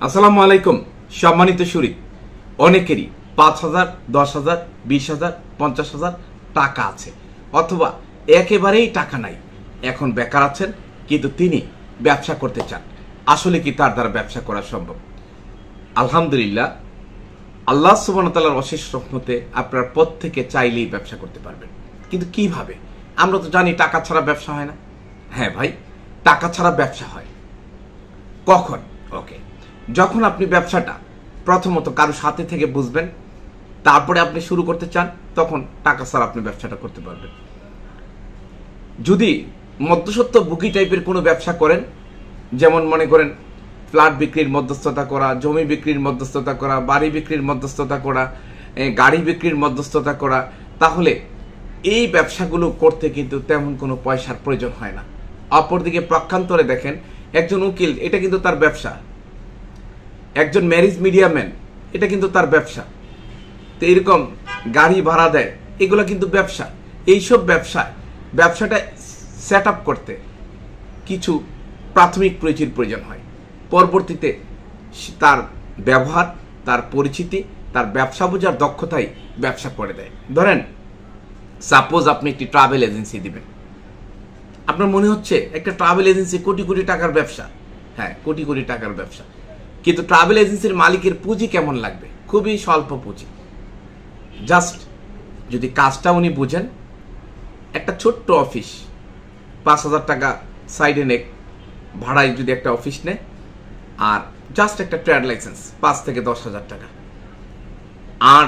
আসসালামু আলাইকুম সম্মানিত শুরি। অনেকেরই ৫,০০০, ১০,০০০, ২০,০০০, ৫০,০০০ টাকা আছে, অথবা একেবারেই টাকা নাই। এখন বেকার আছেন, কিন্তু তিনি ব্যবসা করতে চান। আসলে কি তার দ্বারা ব্যবসা করা সম্ভব? আলহামদুলিল্লাহ, আল্লাহ সুবহানাহু ওয়া তাআলার অশেষ রহমতে আপনারা প্রত্যেকে চাইলেই ব্যবসা করতে পারবেন। কিন্তু কিভাবে? আমরা তো জানি টাকা ছাড়া ব্যবসা হয় না। হ্যাঁ ভাই, টাকা ছাড়া ব্যবসা হয়। কখন? ওকে, যখন আপনি ব্যবসাটা প্রথমত কারো সাথে থেকে বুঝবেন, তারপরে আপনি শুরু করতে চান, তখন টাকা ছাড়া আপনি ব্যবসাটা করতে পারবেন। যদি মধ্যস্বত্ব বুকি টাইপের কোনো ব্যবসা করেন, যেমন মনে করেন ফ্ল্যাট বিক্রির মধ্যস্থতা করা, জমি বিক্রির মধ্যস্থতা করা, বাড়ি বিক্রির মধ্যস্থতা করা, গাড়ি বিক্রির মধ্যস্থতা করা, তাহলে এই ব্যবসাগুলো করতে কিন্তু তেমন কোনো পয়সার প্রয়োজন হয় না। অপরদিকে প্রক্ষান্তরে দেখেন, একজন উকিল, এটা কিন্তু তার ব্যবসা। একজন ম্যারেজ মিডিয়াম্যান, এটা কিন্তু তার ব্যবসা। তো এরকম গাড়ি ভাড়া দেয়, এগুলো কিন্তু ব্যবসা। এইসব ব্যবসাটা সেট আপ করতে কিছু প্রাথমিক পুঁজির প্রয়োজন হয়। পরবর্তীতে তার ব্যবহার, তার পরিচিতি, তার ব্যবসা বোঝার দক্ষতাই ব্যবসা করে দেয়। ধরেন সাপোজ আপনি একটি ট্রাভেল এজেন্সি দিবেন। আপনার মনে হচ্ছে একটা ট্রাভেল এজেন্সি কোটি কোটি টাকার ব্যবসা। হ্যাঁ, কোটি কোটি টাকার ব্যবসা, কিন্তু ট্রাভেল এজেন্সির মালিকের পুঁজি কেমন লাগবে? খুবই স্বল্প পুঁজি। জাস্ট যদি কাজটা উনি বুঝেন, একটা ছোট্ট অফিস ৫,০০০ টাকা সাইডে নেক ভাড়ায় যদি একটা অফিস নেয়, আর জাস্ট একটা ট্রেড লাইসেন্স ৫ থেকে ১০,০০০ টাকা, আর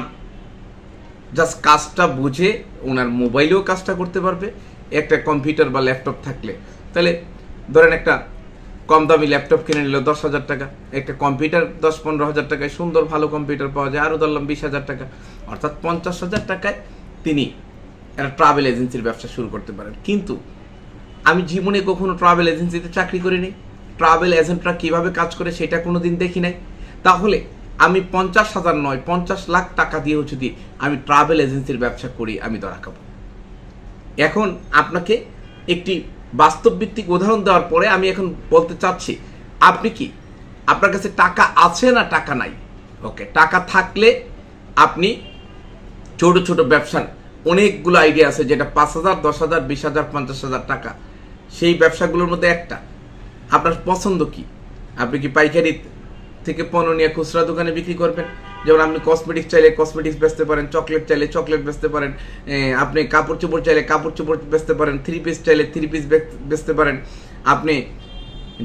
জাস্ট কাজটা বুঝে ওনার মোবাইলেও কাজটা করতে পারবে। একটা কম্পিউটার বা ল্যাপটপ থাকলে, তাহলে ধরেন একটা কম দামি ল্যাপটপ কিনে নিল ১০,০০০ টাকা, একটা কম্পিউটার ১০-১৫,০০০ টাকায় সুন্দর ভালো কম্পিউটার পাওয়া যায়, আরও ধরলাম ২০,০০০ টাকা, অর্থাৎ ৫০,০০০ টাকায় তিনি একটা ট্রাভেল এজেন্সির ব্যবসা শুরু করতে পারেন। কিন্তু আমি জীবনে কখনো ট্রাভেল এজেন্সিতে চাকরি করিনি, ট্রাভেল এজেন্টরা কিভাবে কাজ করে সেটা কোনোদিন দেখি নাই। তাহলে আমি ৫০,০০০ নয় ৫০ লাখ টাকা দিয়েও যদি আমি ট্রাভেল এজেন্সির ব্যবসা করি, আমি ধরা খাবো। এখন আপনাকে একটি বাস্তব ভিত্তিক উদাহরণ দেওয়ার পরে আমি এখন বলতে চাচ্ছি, আপনি কি, আপনার কাছে টাকা আছে না টাকা নাই? ওকে, টাকা থাকলে আপনি ছোট ছোট ব্যবসার অনেকগুলো আইডিয়া আছে, যেটা ৫,০০০, ১০,০০০, ২০,০০০, ৫০,০০০ টাকা, সেই ব্যবসাগুলোর মধ্যে একটা। আপনার পছন্দ কি? আপনি কি পাইকারি থেকে পণ্য নিয়ে খুচরা দোকানে বিক্রি করবেন? যেমন আপনি কসমেটিক্স চাইলে কসমেটিক্স বেচতে পারেন, চকলেট চাইলে চকলেট বেচতে পারেন, আপনি কাপড় চোপড় চাইলে কাপড় চোপড় বেচতে পারেন, 3 পিস চাইলে 3 পিস বেচতে পারেন, আপনি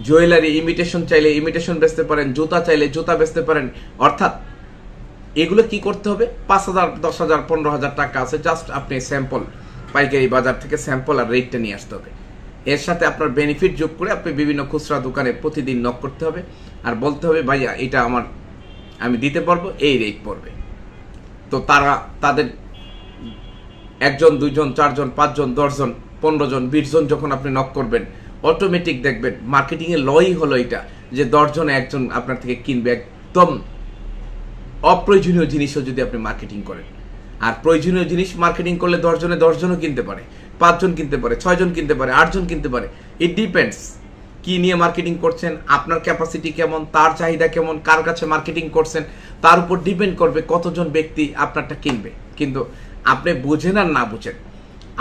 জুয়েলারি ইমিটেশন চাইলে ইমিটেশন বেচতে পারেন, জুতা চাইলে জুতা বেচতে পারেন। অর্থাৎ এগুলো কি করতে হবে? ৫,০০০, ১০,০০০, ১৫,০০০ টাকা আছে, জাস্ট আপনি স্যাম্পল পাইকারি বাজার থেকে স্যাম্পল আর রেটটা নিয়ে আসতে হবে। এর সাথে আপনার বেনিফিট যোগ করে আপনি বিভিন্ন খুচরা দোকানে প্রতিদিন নক করতে হবে, আর বলতে হবে, ভাইয়া এটা আমি দিতে পারবো, এই রেট পড়বে। তো তাদের ১ জন, ২ জন, ৪ জন, ৫ জন, ১০ জন, ১৫ জন, ২০ জন যখন আপনি নক করবেন, অটোমেটিক দেখবেন মার্কেটিং এর লই হলো এটা, যে ১০ জনে ১ জন আপনার থেকে কিনবে। একদম অপ্রয়োজনীয় জিনিসও যদি আপনি মার্কেটিং করেন, আর প্রয়োজনীয় জিনিস মার্কেটিং করলে ১০ জনে ১০ জনও কিনতে পারে, ৫ জন কিনতে পারে, ৬ জন কিনতে পারে, ৮ জন কিনতে পারে। ইট ডিপেন্ডস কি নিয়ে মার্কেটিং করছেন, আপনার ক্যাপাসিটি কেমন, তার চাহিদা কেমন, কার কাছে মার্কেটিং করছেন, তার উপর ডিপেন্ড করবে কতজন ব্যক্তি আপনারটা কিনবে। কিন্তু আপনি বুঝেন আর না বুঝেন,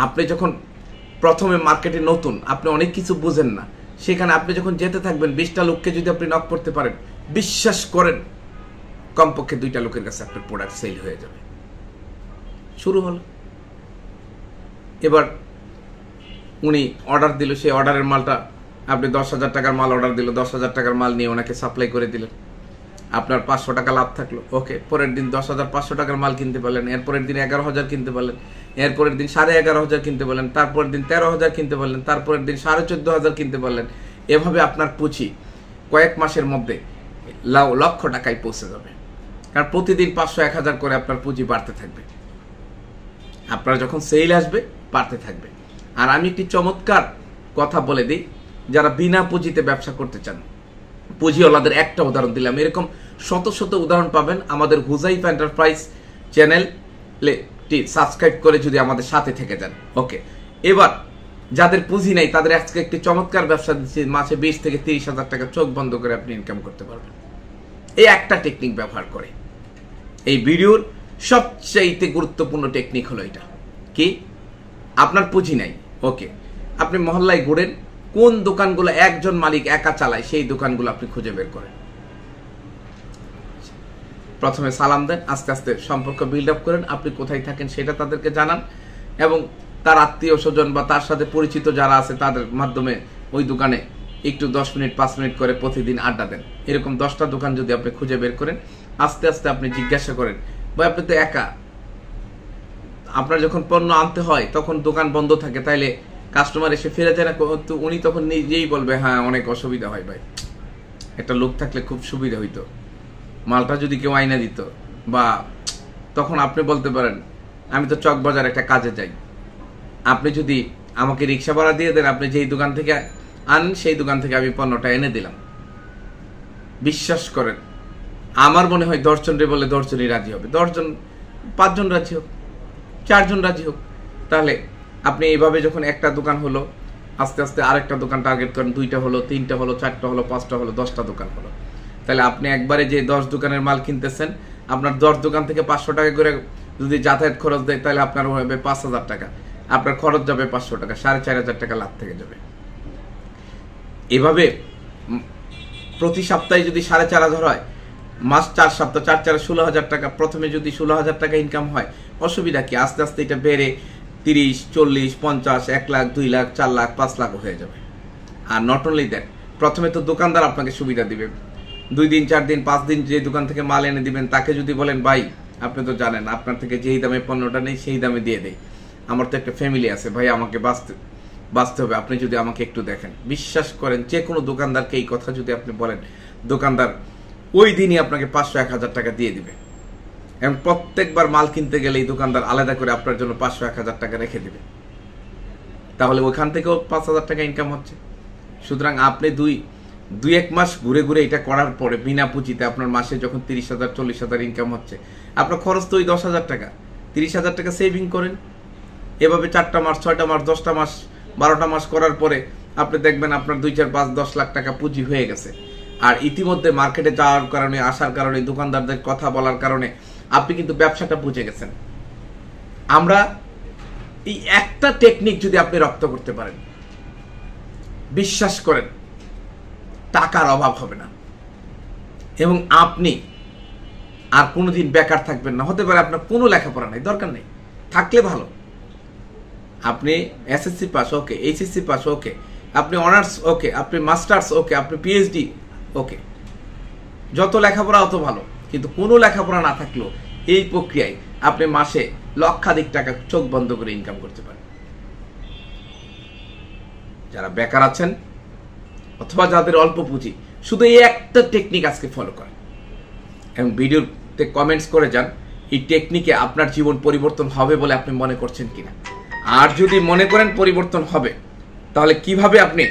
আপনি যখন প্রথমে মার্কেটে নতুন, আপনি অনেক কিছু বুঝেন না, সেখানে আপনি যখন যেতে থাকবেন, ২০টা লোককে যদি আপনি নক করতে পারেন, বিশ্বাস করেন কমপক্ষে ২টা লোকের কাছে আপনার প্রোডাক্ট সেল হয়ে যাবে। শুরু হলো, এবার উনি অর্ডার দিল, সেই অর্ডারের মালটা আপনি ১০,০০০ টাকার মাল অর্ডার দিল, ১০,০০০ টাকার মাল নিয়ে ওনাকে সাপ্লাই করে দিলেন, আপনার ৫০০ টাকা লাভ থাকলো। ওকে, পরের দিন ১০,৫০০ টাকার মাল কিনতে পারলেন, এরপরের দিন ১১,০০০ কিনতে পারলেন, এরপরের দিন ১১,৫০০ কিনতে পারলেন, তারপরের দিন ১৩,০০০ কিনতে পারলেন, তারপরের দিন ১৪,৫০০ কিনতে পারলেন। এভাবে আপনার পুঁজি কয়েক মাসের মধ্যে লক্ষ টাকায় পৌঁছে যাবে। কারণ প্রতিদিন ৫০০, ১,০০০ করে আপনার পুঁজি বাড়তে থাকবে, আপনার যখন সেল আসবে বাড়তে থাকবে। আর আমি একটি চমৎকার কথা বলে দিই, যারা বিনা পুঁজিতে ব্যবসা করতে চান, পুঁজিওয়ালাদের একটা উদাহরণ দিলাম, এরকম শত শত উদাহরণ পাবেন আমাদের হুজাইফা এন্টারপ্রাইজ চ্যানেলটি সাবস্ক্রাইব করে যদি আমাদের সাথে থেকে যান। ওকে, এবার যাদের পুঁজি নাই তাদের আজকে একটি চমৎকার ব্যবসা দিচ্ছি, মাসে ২০ থেকে ৩০,০০০ টাকা চোখ বন্ধ করে আপনি ইনকাম করতে পারবেন। এই একটা টেকনিক ব্যবহার করে। এই ভিডিওর সবচাইতে গুরুত্বপূর্ণ টেকনিক হলো এটা কি, আপনার পুঁজি নাই, ওকে, আপনি মহল্লায় ঘুরেন, কোন দোকানগুলো একজন মালিক একা চালায় সেই দোকানগুলো আপনি খুঁজে বের করেন। প্রথমে সালাম দেন, আস্তে আস্তে সম্পর্ক বিল্ড আপ করেন, আপনি কোথায় থাকেন সেটা তাদেরকে জানান, এবং তার আত্মীয় স্বজন বা তার সাথে পরিচিত যারা আছে তাদের মাধ্যমে ওই দোকানে একটু 10 মিনিট 5 মিনিট করে প্রতিদিন আড্ডা দেন। এরকম 10টা দোকান যদি আপনি খুঁজে বের করেন, আস্তে আস্তে আপনি জিজ্ঞাসা করেন, ভাই আপনি তো একা, আপনার যখন পণ্য আনতে হয় তখন দোকান বন্ধ থাকে, তাইলে কাস্টমার এসে ফিরে যায় না? তো উনি তখন নিজেই বলবে, হ্যাঁ অনেক অসুবিধা হয় ভাই, একটা লোক থাকলে খুব সুবিধা হইতো, মালটা যদি কেউ আইনা দিত। বা তখন আপনি বলতে পারেন, আমি তো চক বাজার একটা কাজে যাই, আপনি যদি আমাকে রিক্সা ভাড়া দিয়ে দেন, আপনি যেই দোকান থেকে আনেন সেই দোকান থেকে আমি পণ্যটা এনে দিলাম। বিশ্বাস করেন, আমার মনে হয় 10 জন রে বলে 10 জনই রাজি হবে, 10 জন 5 জন রাজি হোক, 4 জন রাজি হোক। তাহলে আপনি এইভাবে যখন একটা দোকান হলো, আস্তে আস্তে আরেকটা দোকান টার্গেট করেন, 2টা হলো, 3টা হলো, 4টা হলো, 5টা হলো, 10টা দোকান হলো। তাহলে আপনি একবারে যে 10 দোকানের মাল কিনতেছেন, আপনার 10 দোকান থেকে 500 টাকা করে যদি যাতায়াত খরচ দেয়, তাহলে আপনার হবে 5000 টাকা, আপনার খরচ যাবে 500 টাকা, 4500 টাকা লাভ থেকে যাবে। এভাবে প্রতি সপ্তাহে যদি 4500 হয়, মাস 4 সপ্তাহ, 4 4 16,000 টাকা। প্রথমে যদি 16,000 টাকা ইনকাম হয়, অসুবিধা কি? আস্তে আস্তে এটা বেড়ে 30, 40, 50, 1 লাখ, 2 লাখ, 4 লাখ, 5 লাখ হয়ে যাবে। আর নট অনলি দ্যাট, প্রথমে তো দোকানদার আপনাকে সুবিধা দিবে, 2 দিন 4 দিন 5 দিন যে দোকান থেকে মাল এনে দিবেন, তাকে যদি বলেন, ভাই আপনি তো জানেন আপনার থেকে যেই দামে পণ্যটা নেই সেই দামে দিয়ে দেই, আমার তো একটা ফ্যামিলি আছে ভাই, আমাকে বাঁচতে হবে, আপনি যদি আমাকে একটু দেখেন। বিশ্বাস করেন, যে কোনো দোকানদারকে এই কথা যদি আপনি বলেন, দোকানদার ওই দিনই আপনাকে 500-1000 টাকা দিয়ে দিবে, এবং প্রত্যেকবার মাল কিনতে গেলে এই দোকানদার আলাদা করে আপনার জন্য 500-1000 টাকা রেখে দিবে। তাহলে ওইখান থেকেও 5000 টাকা ইনকাম হচ্ছে। সুতরাং আপনি 2-1 মাস ঘুরে ঘুরে এটা করার পরে বিনা পুঁজিতে আপনার মাসে যখন 30,000-40,000 ইনকাম হচ্ছে, আপনার খরচ তো ওই 10,000 টাকা, 30,000 টাকা সেভিং করেন। এভাবে 4টা মাস, 6টা মাস, 10টা মাস, 12টা মাস করার পরে আপনি দেখবেন আপনার 2, 4, 5, 10 লাখ টাকা পুঁজি হয়ে গেছে। আর ইতিমধ্যে মার্কেটে যাওয়ার কারণে, আসার কারণে, দোকানদারদের কথা বলার কারণে আপনি কিন্তু ব্যবসাটা বুঝে গেছেন। আমরা এই একটা টেকনিক যদি আপনি রপ্ত করতে পারেন, বিশ্বাস করেন টাকার অভাব হবে না, এবং আপনি আর কোনোদিন বেকার থাকবেন না। হতে পারে আপনার কোনো লেখাপড়া নাই, দরকার নেই, থাকলে ভালো, আপনি এসএসসি পাস, ওকে, এইচএসসি পাস, ওকে, আপনি অনার্স, ওকে, আপনি মাস্টার্স, ওকে, আপনি পিএইচডি, ওকে, যত লেখাপড়া অত ভালো। কিন্তু কোনো লেখাপড়া না থাকলেও এই প্রক্রিয়ায় আপনি মাসে লক্ষাধিক টাকা চোখ বন্ধ করে ইনকাম করতে পারেন। যারা বেকার আছেন অথবা যাদের অল্প পুঁজি, শুধু এই একটা টেকনিক আজকে ফলো করেন এবং ভিডিওতে কমেন্টস করে যান এই টেকনিকে আপনার জীবন পরিবর্তন হবে বলে আপনি মনে করছেন কিনা। আর যদি মনে করেন পরিবর্তন হবে, তাহলে কিভাবে আপনি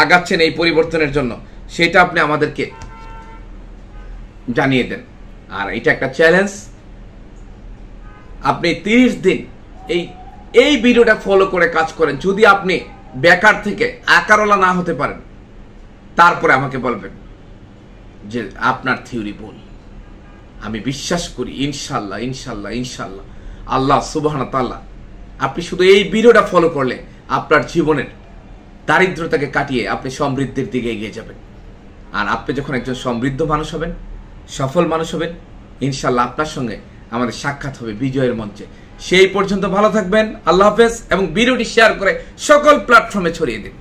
আগাচ্ছেন এই পরিবর্তনের জন্য সেটা আপনি আমাদেরকে জানিয়ে দেন। আর এটা একটা চ্যালেঞ্জ, আপনি 30 দিন এই ভিডিওটা ফলো করে কাজ করেন। যদি আপনি বেকার থেকে আকারওয়ালা না হতে পারেন, তারপরে আমাকে বলবেন যে আপনার থিওরি ভুল। আমি বিশ্বাস করি ইনশাল্লাহ ইনশাল্লাহ ইনশাল্লাহ আল্লাহ সুবহানাহু ওয়া তাআলা, আপনি শুধু এই ভিডিওটা ফলো করলে আপনার জীবনের দারিদ্রতাকে কাটিয়ে আপনি সমৃদ্ধির দিকে এগিয়ে যাবেন। আর আপনি যখন একজন সমৃদ্ধ মানুষ হবেন, সফল মানুষ হবেন, ইনশাল্লাহ আপনার সঙ্গে আমাদের সাক্ষাৎ হবে বিজয়ের মঞ্চে। সেই পর্যন্ত ভালো থাকবেন, আল্লাহ হাফেজ, এবং ভিডিওটি শেয়ার করে সকল প্ল্যাটফর্মে ছড়িয়ে দিন।